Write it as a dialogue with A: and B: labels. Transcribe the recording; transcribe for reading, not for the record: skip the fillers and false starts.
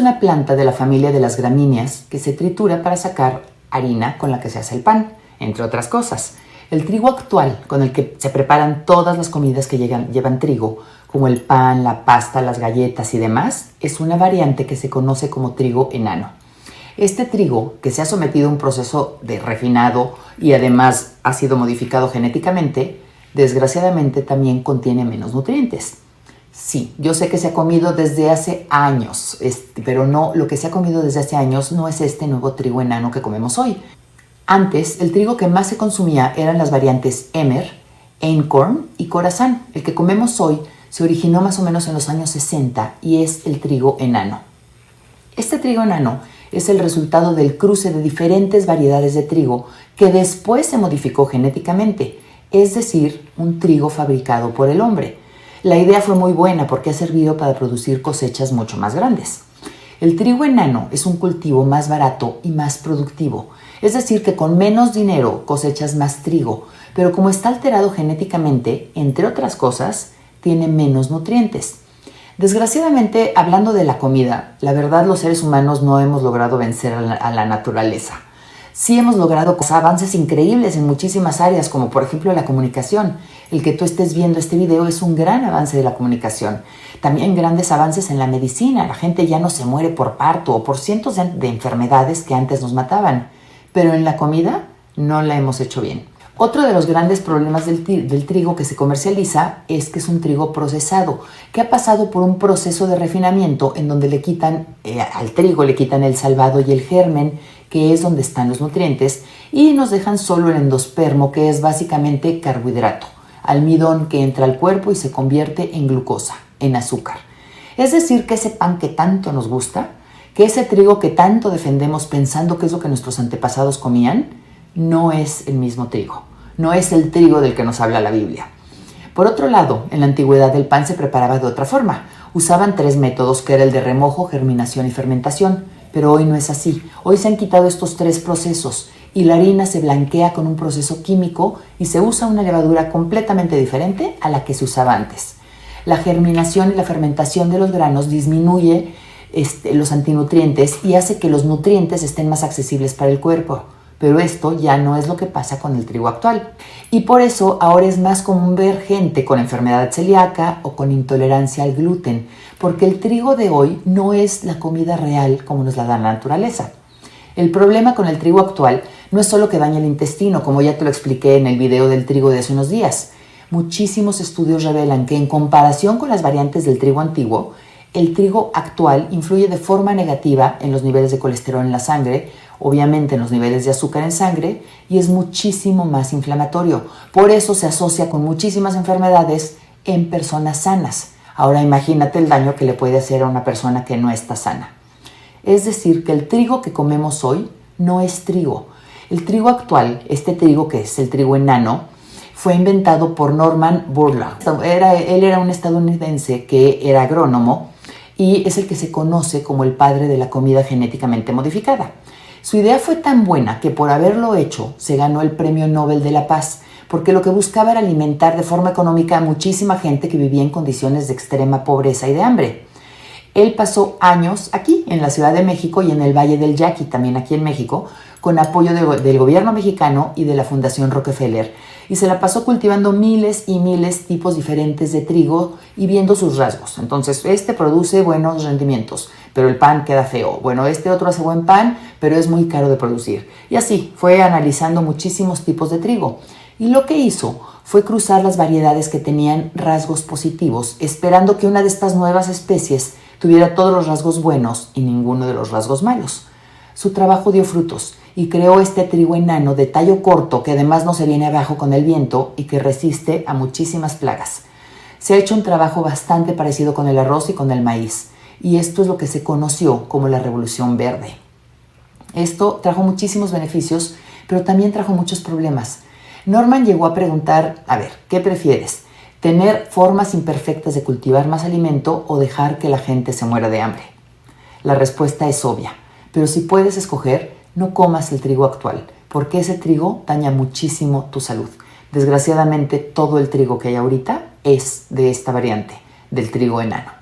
A: una planta de la familia de las gramíneas que se tritura para sacar harina con la que se hace el pan, entre otras cosas. El trigo actual, con el que se preparan todas las comidas que llevan trigo, como el pan, la pasta, las galletas y demás, es una variante que se conoce como trigo enano. Este trigo, que se ha sometido a un proceso de refinado y además ha sido modificado genéticamente, desgraciadamente también contiene menos nutrientes. Sí, yo sé que se ha comido desde hace años, pero no, lo que se ha comido desde hace años no es este nuevo trigo enano que comemos hoy. Antes, el trigo que más se consumía eran las variantes Emmer, Einkorn y Khorasan. El que comemos hoy se originó más o menos en los años 60 y es el trigo enano. Este trigo enano es el resultado del cruce de diferentes variedades de trigo que después se modificó genéticamente, es decir, un trigo fabricado por el hombre. La idea fue muy buena porque ha servido para producir cosechas mucho más grandes. El trigo enano es un cultivo más barato y más productivo, es decir, que con menos dinero cosechas más trigo, pero como está alterado genéticamente, entre otras cosas, tiene menos nutrientes. Desgraciadamente, hablando de la comida, la verdad los seres humanos no hemos logrado vencer a la naturaleza. Sí hemos logrado avances increíbles en muchísimas áreas, como por ejemplo la comunicación. El que tú estés viendo este video es un gran avance de la comunicación. También grandes avances en la medicina. La gente ya no se muere por parto o por cientos de enfermedades que antes nos mataban. Pero en la comida no la hemos hecho bien. Otro de los grandes problemas del trigo que se comercializa es que es un trigo procesado, que ha pasado por un proceso de refinamiento en donde al trigo le quitan el salvado y el germen, que es donde están los nutrientes, y nos dejan solo el endospermo, que es básicamente carbohidrato, almidón que entra al cuerpo y se convierte en glucosa, en azúcar. Es decir, que ese pan que tanto nos gusta, que ese trigo que tanto defendemos pensando que es lo que nuestros antepasados comían, no es el mismo trigo. No es el trigo del que nos habla la Biblia. Por otro lado, en la antigüedad el pan se preparaba de otra forma. Usaban 3 métodos, que era el de remojo, germinación y fermentación. Pero hoy no es así. Hoy se han quitado estos 3 procesos y la harina se blanquea con un proceso químico y se usa una levadura completamente diferente a la que se usaba antes. La germinación y la fermentación de los granos disminuye los antinutrientes y hace que los nutrientes estén más accesibles para el cuerpo. Pero esto ya no es lo que pasa con el trigo actual. Y por eso ahora es más común ver gente con enfermedad celíaca o con intolerancia al gluten, porque el trigo de hoy no es la comida real como nos la da la naturaleza. El problema con el trigo actual no es solo que daña el intestino, como ya te lo expliqué en el video del trigo de hace unos días. Muchísimos estudios revelan que en comparación con las variantes del trigo antiguo, el trigo actual influye de forma negativa en los niveles de colesterol en la sangre, obviamente en los niveles de azúcar en sangre, y es muchísimo más inflamatorio. Por eso se asocia con muchísimas enfermedades en personas sanas. Ahora imagínate el daño que le puede hacer a una persona que no está sana. Es decir, que el trigo que comemos hoy no es trigo. El trigo actual, este trigo que es el trigo enano, fue inventado por Norman Borlaug. Él era un estadounidense que era agrónomo y es el que se conoce como el padre de la comida genéticamente modificada. Su idea fue tan buena que por haberlo hecho se ganó el Premio Nobel de la Paz, porque lo que buscaba era alimentar de forma económica a muchísima gente que vivía en condiciones de extrema pobreza y de hambre. Él pasó años aquí, en la Ciudad de México y en el Valle del Yaqui, también aquí en México, con apoyo del gobierno mexicano y de la Fundación Rockefeller. Y se la pasó cultivando miles y miles tipos diferentes de trigo y viendo sus rasgos. Entonces, este produce buenos rendimientos, pero el pan queda feo. Bueno, este otro hace buen pan, pero es muy caro de producir. Y así, fue analizando muchísimos tipos de trigo. Y lo que hizo fue cruzar las variedades que tenían rasgos positivos, esperando que una de estas nuevas especies tuviera todos los rasgos buenos y ninguno de los rasgos malos. Su trabajo dio frutos y creó este trigo enano de tallo corto que además no se viene abajo con el viento y que resiste a muchísimas plagas. Se ha hecho un trabajo bastante parecido con el arroz y con el maíz, y esto es lo que se conoció como la Revolución Verde. Esto trajo muchísimos beneficios, pero también trajo muchos problemas. Norman llegó a preguntar, ¿qué prefieres? ¿Tener formas imperfectas de cultivar más alimento o dejar que la gente se muera de hambre? La respuesta es obvia, pero si puedes escoger, no comas el trigo actual, porque ese trigo daña muchísimo tu salud. Desgraciadamente, todo el trigo que hay ahorita es de esta variante, del trigo enano.